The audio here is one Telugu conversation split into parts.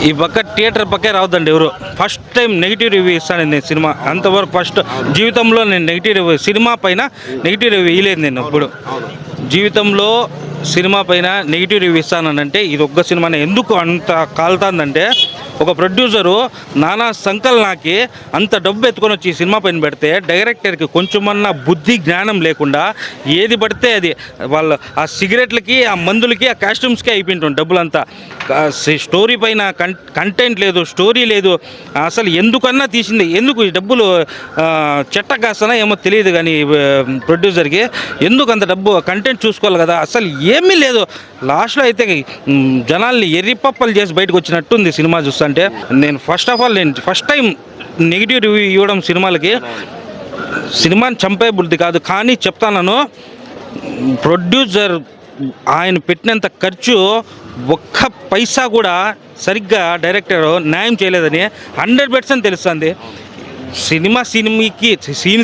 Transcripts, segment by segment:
ఈ పక్క థియేటర్ పక్కే రావద్దండి ఎవరు. ఫస్ట్ టైం నెగిటివ్ రివ్యూ ఇస్తాను నేను సినిమా. అంతవరకు ఫస్ట్ జీవితంలో నేను నెగిటివ్ రివ్యూ సినిమా పైన నెగిటివ్ రివ్యూ ఇవ్వలేదు నేను ఇప్పుడు జీవితంలో. సినిమా పైన నెగిటివ్ రివ్యూ ఇస్తానంటే ఇది ఒక్క సినిమానే. ఎందుకు అంత కాలుతుందంటే ఒక ప్రొడ్యూసరు నానా సంకలనాకి అంత డబ్బు ఎత్తుకొని వచ్చి సినిమా పైన పెడితే డైరెక్టర్కి కొంచెమన్నా బుద్ధి జ్ఞానం లేకుండా ఏది పడితే అది వాళ్ళు ఆ సిగరెట్లకి ఆ మందులకి ఆ కాస్ట్యూమ్స్కి అయిపోయింటుంది డబ్బులంతా. స్టోరీ పైన కంటెంట్ లేదు, స్టోరీ లేదు. అసలు ఎందుకన్నా తీసింది ఎందుకు ఈ డబ్బులు చెట్ట కాస్తానా ఏమో తెలియదు కానీ ప్రొడ్యూసర్కి ఎందుకు అంత డబ్బు కంటెంట్ చూసుకోవాలి కదా. అసలు ఏమీ లేదు. లాస్ట్లో అయితే జనాల్ని ఎర్రిపప్పలు చేసి బయటకు వచ్చినట్టుంది సినిమా చూస్తుంటే. నేను ఫస్ట్ ఆఫ్ ఆల్ నేను ఫస్ట్ టైం నెగిటివ్ రివ్యూ ఇవ్వడం సినిమాలకి. సినిమాని చంపే బుద్ధి కాదు కానీ చెప్తాను, ప్రొడ్యూసర్ ఆయన పెట్టినంత ఖర్చు ఒక్క పైసా కూడా సరిగ్గా డైరెక్టర్ న్యాయం చేయలేదని 100% తెలుస్తుంది. సినిమాకి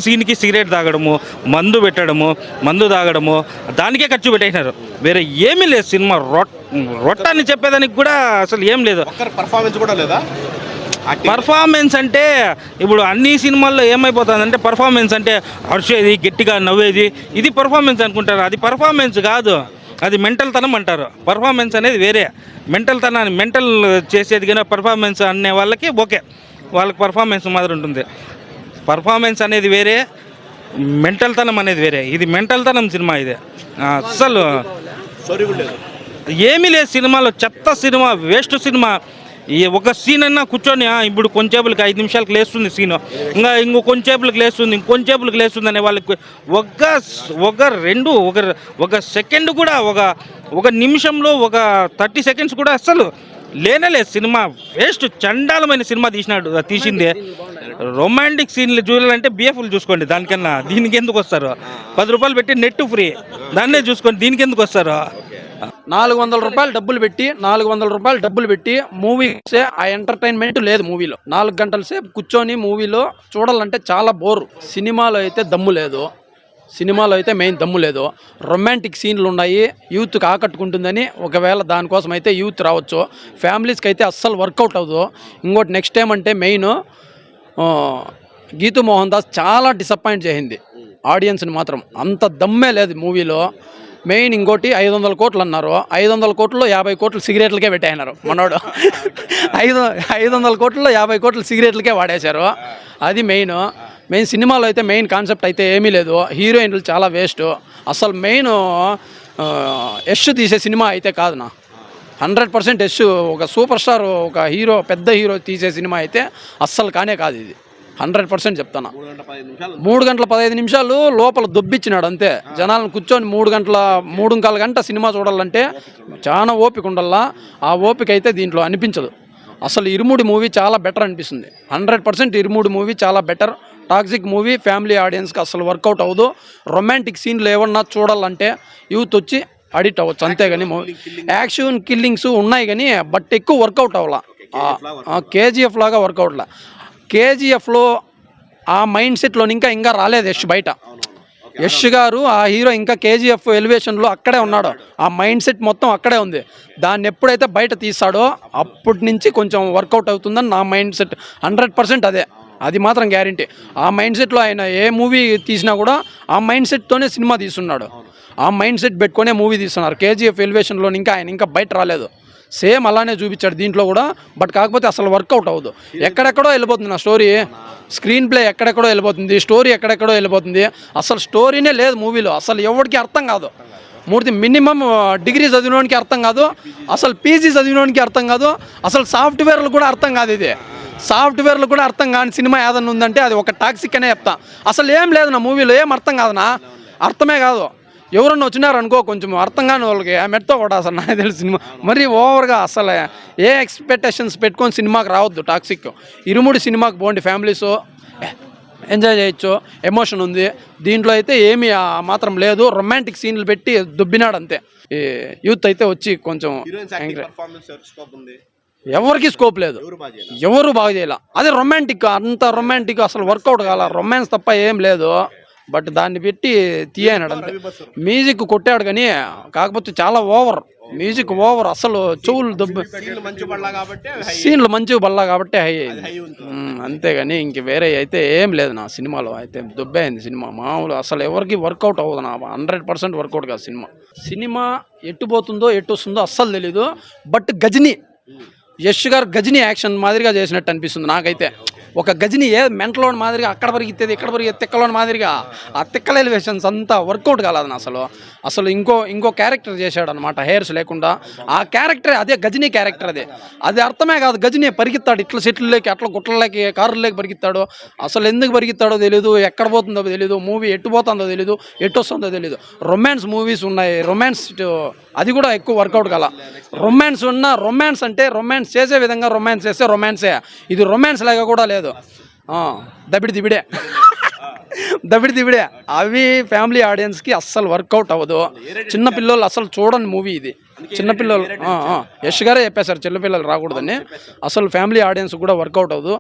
సీన్కి సిగరెట్ తాగడము, మందు పెట్టడము, మందు తాగడము దానికే ఖర్చు పెట్టేసినారు. వేరే ఏమీ లేదు. సినిమా రొట్టాన్ని చెప్పేదానికి కూడా అసలు ఏం లేదు. పర్ఫార్మెన్స్ కూడా లేదా. పర్ఫార్మెన్స్ అంటే ఇప్పుడు అన్ని సినిమాల్లో ఏమైపోతుందంటే పర్ఫార్మెన్స్ అంటే అరిచేది, గట్టిగా నవ్వేది, ఇది పర్ఫార్మెన్స్ అనుకుంటారు. అది పర్ఫార్మెన్స్ కాదు, అది మెంటల్ తనం అంటారు. పర్ఫార్మెన్స్ అనేది వేరే. మెంటల్ చేసేది కానీ పర్ఫార్మెన్స్ అనే వాళ్ళకి ఓకే, వాళ్ళకి పర్ఫార్మెన్స్ మాదిరి ఉంటుంది. పర్ఫార్మెన్స్ అనేది వేరే, మెంటల్ తనం అనేది వేరే. ఇది మెంటల్ తనం సినిమా. ఇది అస్సలు ఏమీ లేదు సినిమాలో. చెత్త సినిమా, వేస్ట్ సినిమా. ఈ ఒక సీన్ అన్నా కూర్చొని ఇప్పుడు కొంచెంసేపులకి 5 నిమిషాలకు లేస్తుంది సీను, ఇంకో కొంచెంసేపులకి లేస్తుంది, ఇంకొంచెంసేపులకి లేస్తుంది అనే వాళ్ళకి ఒక సెకండ్ కూడా ఒక నిమిషంలో ఒక 30 సెకండ్స్ కూడా అస్సలు లేనేలేదు. సినిమా వేస్ట్, చండాలమైన సినిమా తీసింది. రొమాంటిక్ సీన్లు చూడాలంటే బిఎఫ్లు చూసుకోండి. దానికన్నా దీనికి ఎందుకు వస్తారు? 10 రూపాయలు పెట్టి నెట్ ఫ్రీ, దాన్నే చూసుకోండి. దీనికి ఎందుకు వస్తారు? 400 రూపాయలు డబ్బులు పెట్టి మూవీ చూసే ఆ ఎంటర్టైన్మెంట్ లేదు మూవీలో. 4 గంటల సేపు కూర్చొని మూవీలో చూడాలంటే చాలా బోరు. సినిమాలో అయితే మెయిన్ దమ్ము లేదు. రొమాంటిక్ సీన్లు ఉన్నాయి, యూత్కి ఆకట్టుకుంటుందని. ఒకవేళ దానికోసం అయితే యూత్ రావచ్చు, ఫ్యామిలీస్కి అయితే అస్సలు వర్కౌట్ అవ్వదు. ఇంకోటి నెక్స్ట్ ఏమంటే మెయిన్ గీతూ మోహన్ దాస్ చాలా డిసప్పాయింట్ చేసింది ఆడియన్స్ని మాత్రం. అంత దమ్మే లేదు మూవీలో. మెయిన్ ఇంకోటి 500 కోట్లు అన్నారు. 500 కోట్లలో 50 కోట్లు సిగరెట్లకే పెట్టేసినారు మనోడు. 500 కోట్లలో 50 కోట్లు సిగరెట్లకే వాడేశారు. అది మెయిన్ సినిమాలో అయితే మెయిన్ కాన్సెప్ట్ అయితే ఏమీ లేదు. హీరోయిన్లు చాలా వేస్ట్. అసలు మెయిన్ యష్ తీసే సినిమా అయితే కాదు నా. 100% యష్ ఒక సూపర్ స్టార్, ఒక హీరో, పెద్ద హీరో తీసే సినిమా అయితే అస్సలు కానే కాదు ఇది. 100% చెప్తాను. 3 గంటల 15 నిమిషాలు లోపల దొబ్బిచ్చినాడు అంతే. జనాలను కూర్చొని 3.25 గంట సినిమా చూడాలంటే చాలా ఓపిక ఉండాలా. ఆ ఓపిక అయితే దీంట్లో అనిపించదు. అసలు ఇరుముడి మూవీ చాలా బెటర్ అనిపిస్తుంది. 100% ఇరుముడి మూవీ చాలా బెటర్. టాక్సిక్ మూవీ ఫ్యామిలీ ఆడియన్స్కి అసలు వర్కౌట్ అవ్వదు. రొమాంటిక్ సీన్లు ఏమన్నా చూడాలంటే యూత్ వచ్చి అడిక్ట్ అవ్వచ్చు అంతేగాని. యాక్షన్ కిల్లింగ్స్ ఉన్నాయి కానీ బట్ ఎక్కువ వర్కౌట్ అవ్వాల. కేజీఎఫ్ లాగా వర్కౌట్లా. కేజీఎఫ్లో ఆ మైండ్ సెట్లో ఇంకా రాలేదు యష్ బయట. యష్ గారు ఆ హీరో ఇంకా కేజీఎఫ్ ఎలివేషన్లో అక్కడే ఉన్నాడు. ఆ మైండ్ సెట్ మొత్తం అక్కడే ఉంది. దాన్ని ఎప్పుడైతే బయట తీస్తాడో అప్పటి నుంచి కొంచెం వర్కౌట్ అవుతుందని నా మైండ్ సెట్. 100% అదే, అది మాత్రం గ్యారంటీ. ఆ మైండ్ సెట్లో ఆయన ఏ మూవీ తీసినా కూడా ఆ మైండ్ సెట్తోనే సినిమా తీస్తున్నాడు. ఆ మైండ్ సెట్ పెట్టుకునే మూవీ తీస్తున్నారు. కేజీఎఫ్ ఎలివేషన్లో ఆయన ఇంకా బయట రాలేదు. సేమ్ అలానే చూపించాడు దీంట్లో కూడా. బట్ కాకపోతే అసలు వర్కౌట్ అవ్వదు. ఎక్కడెక్కడో వెళ్ళిపోతుంది నా స్టోరీ. స్క్రీన్ ప్లే ఎక్కడెక్కడో వెళ్ళిపోతుంది, స్టోరీ ఎక్కడెక్కడో వెళ్ళిపోతుంది. అసలు స్టోరీనే లేదు మూవీలో. అసలు ఎవరికి అర్థం కాదు. మినిమం డిగ్రీ చదివినోనికి అర్థం కాదు, అసలు పీజీ చదివినోనికి అర్థం కాదు, అసలు సాఫ్ట్వేర్లు కూడా అర్థం కాదు. ఇది సాఫ్ట్వేర్లు కూడా అర్థం కాని సినిమా ఏదన్నా ఉందంటే అది ఒక టాక్సిక్ అనే చెప్తా. అసలు ఏం లేదు నా మూవీలో, ఏం అర్థం కాదునా, అర్థమే కాదు. ఎవరన్నా వచ్చినారనుకో కొంచెం అర్థం కాని వాళ్ళకి మెట్తో కూడా అసలు నాకు తెలిసి సినిమా మరి ఓవర్గా అసలు ఏ ఎక్స్పెక్టేషన్స్ పెట్టుకొని సినిమాకి రావద్దు. టాక్సిక్ ఇరుముడి సినిమాకి పోండి, ఫ్యామిలీస్ ఎంజాయ్ చేయొచ్చు. ఎమోషన్ ఉంది దీంట్లో అయితే ఏమీ మాత్రం లేదు. రొమాంటిక్ సీన్లు పెట్టి దుబ్బినాడు అంతే. ఈ యూత్ అయితే వచ్చి కొంచెం ఎవరికి స్కోప్ లేదు, ఎవరు బాగా చేయాల. అదే రొమాంటిక్, అంత రొమాంటిక్ అసలు వర్కౌట్ కాల. రొమాన్స్ తప్ప ఏం లేదు. బట్ దాన్ని పెట్టి తీయనాడు అంతే. మ్యూజిక్ కొట్టాడు కానీ కాకపోతే చాలా మ్యూజిక్ ఓవర్ అసలు చెవులు దెబ్బ సీన్లు మంచి పడలా కాబట్టి సీన్లు మంచిగా బల్లా కాబట్టి హై అయింది అంతేగాని ఇంక వేరే అయితే ఏం లేదు నా సినిమాలో అయితే దుబ్బే అయింది సినిమా మామూలు అసలు ఎవరికి వర్కౌట్ అవ్వదు నా 100% వర్కౌట్ కాదు సినిమా ఎట్టు పోతుందో ఎట్టు వస్తుందో అస్సలు తెలీదు బట్ గజని యష్ గారు గజని యాక్షన్ మాదిరిగా చేసినట్టు అనిపిస్తుంది నాకైతే ఒక గజని ఏ మెంటలోని మాదిరిగా అక్కడ పరిగెత్తేది ఇక్కడ పరిగెత్తే తిక్కలోని మాదిరిగా ఆ తిక్కల ఎలివేషన్స్ అంతా వర్కౌట్ కాలేదు అసలు ఇంకో క్యారెక్టర్ చేశాడు అనమాట హెయిర్స్ లేకుండా ఆ క్యారెక్టరే అదే గజనీ క్యారెక్టర్ అది అర్థమే కాదు గజనీ పరిగెత్తాడు ఇట్లా సెట్లలోకి అట్లా గుట్టలలోకి కారుల్లోకి పరిగెత్తాడు అసలు ఎందుకు పరిగెత్తాడో తెలియదు ఎక్కడ పోతుందో తెలియదు మూవీ ఎట్టు పోతుందో తెలియదు ఎట్టు వస్తుందో తెలియదు రొమాన్స్ మూవీస్ ఉన్నాయి రొమాన్స్ అది కూడా ఎక్కువ వర్కౌట్ కాల రొమాన్స్ అంటే రొమాన్స్ చేసే విధంగా రొమాన్స్ చేస్తే రొమాన్సే ఇది రొమాన్స్ లాగా కూడా లేదు దబిడి దిబిడే అవి ఫ్యామిలీ ఆడియన్స్కి అస్సలు వర్కౌట్ అవ్వదు చిన్నపిల్లలు అసలు చూడని మూవీ ఇది చిన్నపిల్లలు యష్ గారే చెప్పేశారు చిన్నపిల్లలు రాకూడదని అసలు ఫ్యామిలీ ఆడియన్స్ కూడా వర్కౌట్ అవ్వదు